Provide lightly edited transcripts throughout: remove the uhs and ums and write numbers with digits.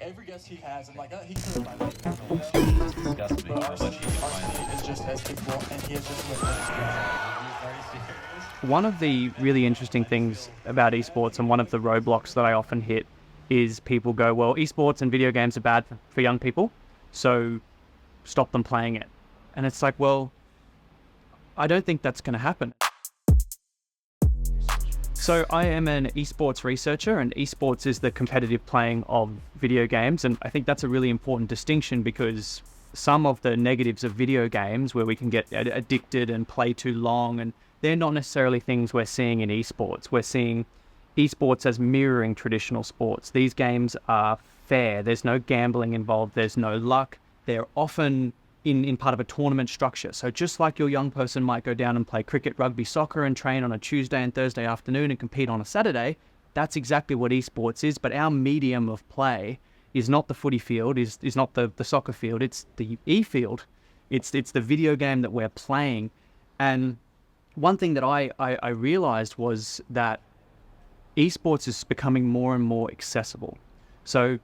every guest he has, and like he could have like It's disgusting how much he can find. it's just as people, and he has just lived One of the really interesting things about esports, and one of the roadblocks that I often hit, is people go, well, esports and video games are bad for young people, so stop them playing it. And it's like, well, I don't think that's going to happen. So I am an esports researcher, and esports is the competitive playing of video games. And I think that's a really important distinction, because some of the negatives of video games, where we can get addicted and play too long, and they're not necessarily things we're seeing in esports. We're seeing esports as mirroring traditional sports. These games are fair. There's no gambling involved. There's no luck. They're often in part of a tournament structure. So just like your young person might go down and play cricket, rugby, soccer, and train on a Tuesday and Thursday afternoon and compete on a Saturday, that's exactly what esports is. But our medium of play is not the footy field, is not the soccer field, it's the e-field. It's the video game that we're playing. And one thing that I realized was that esports is becoming more and more accessible. So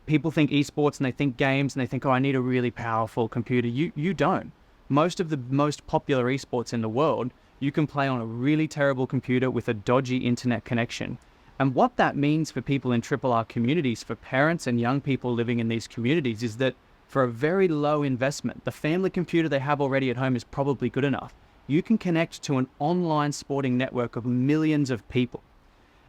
people think esports and they think games and they think, oh, I need a really powerful computer. You don't. Most of the most popular esports in the world, you can play on a really terrible computer with a dodgy internet connection. And what that means for people in RRR communities, for parents and young people living in these communities, is that for a very low investment, the family computer they have already at home is probably good enough. You can connect to an online sporting network of millions of people.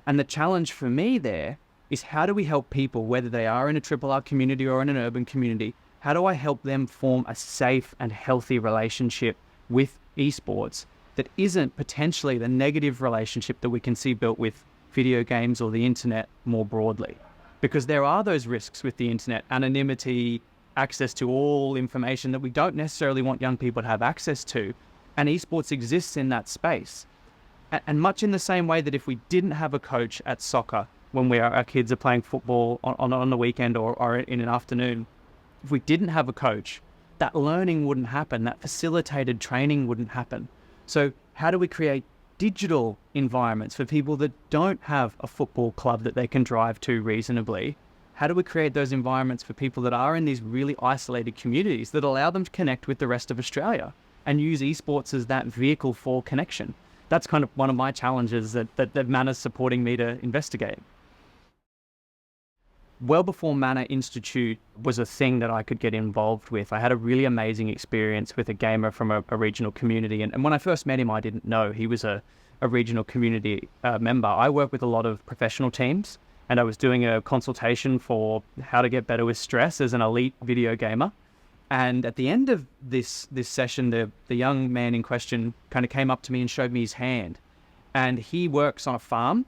And the challenge for me there is, how do we help people, whether they are in a RRR community or in an urban community, how do I help them form a safe and healthy relationship with esports that isn't potentially the negative relationship that we can see built with video games or the internet more broadly? Because there are those risks with the internet: anonymity, access to all information that we don't necessarily want young people to have access to. And esports exists in that space. And much in the same way that if we didn't have a coach at soccer when our kids are playing football on the weekend or in an afternoon, if we didn't have a coach, that learning wouldn't happen, that facilitated training wouldn't happen. So how do we create digital environments for people that don't have a football club that they can drive to reasonably? How do we create those environments for people that are in these really isolated communities that allow them to connect with the rest of Australia and use esports as that vehicle for connection? That's kind of one of my challenges that Manna's supporting me to investigate. Well before Manna Institute was a thing that I could get involved with, I had a really amazing experience with a gamer from a regional community. And when I first met him, I didn't know he was a regional community member. I work with a lot of professional teams, and I was doing a consultation for how to get better with stress as an elite video gamer. And at the end of this session, the young man in question kind of came up to me and showed me his hand. And he works on a farm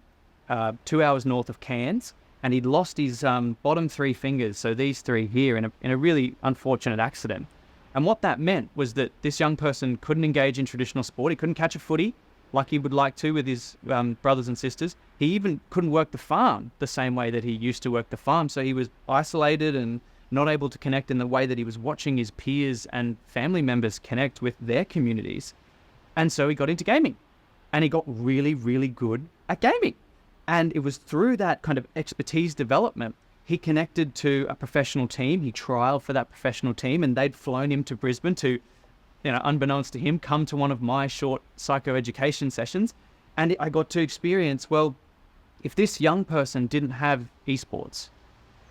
2 hours north of Cairns, and he'd lost his bottom 3 fingers, so these 3 here, in a really unfortunate accident. And what that meant was that this young person couldn't engage in traditional sport. He couldn't catch a footy like he would like to with his brothers and sisters. He even couldn't work the farm the same way that he used to work the farm. So he was isolated and not able to connect in the way that he was watching his peers and family members connect with their communities. And so he got into gaming, and he got really, really good at gaming. And it was through that kind of expertise development, he connected to a professional team. He trialed for that professional team, and they'd flown him to Brisbane to, unbeknownst to him, come to one of my short psychoeducation sessions. And I got to experience, well, if this young person didn't have esports,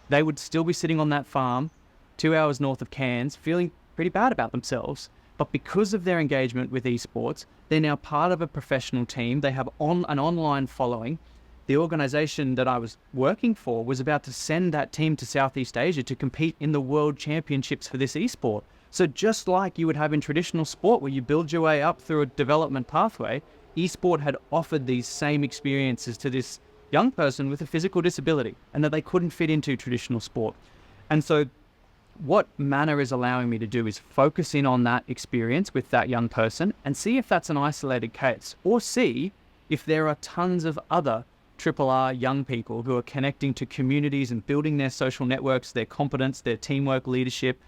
they would still be sitting on that farm 2 hours north of Cairns, feeling pretty bad about themselves. But because of their engagement with esports, they're now part of a professional team. They have an online following. The organisation that I was working for was about to send that team to Southeast Asia to compete in the World Championships for this esport. So just like you would have in traditional sport, where you build your way up through a development pathway, esport had offered these same experiences to this young person with a physical disability, and that they couldn't fit into traditional sport. And so what Manna is allowing me to do is focus in on that experience with that young person and see if that's an isolated case, or see if there are tons of other RRR young people who are connecting to communities and building their social networks, their competence, their teamwork, leadership,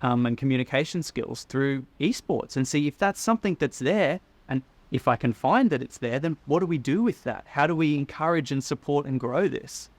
and communication skills through esports, and see if that's something that's there. And if I can find that it's there, then what do we do with that? How do we encourage and support and grow this?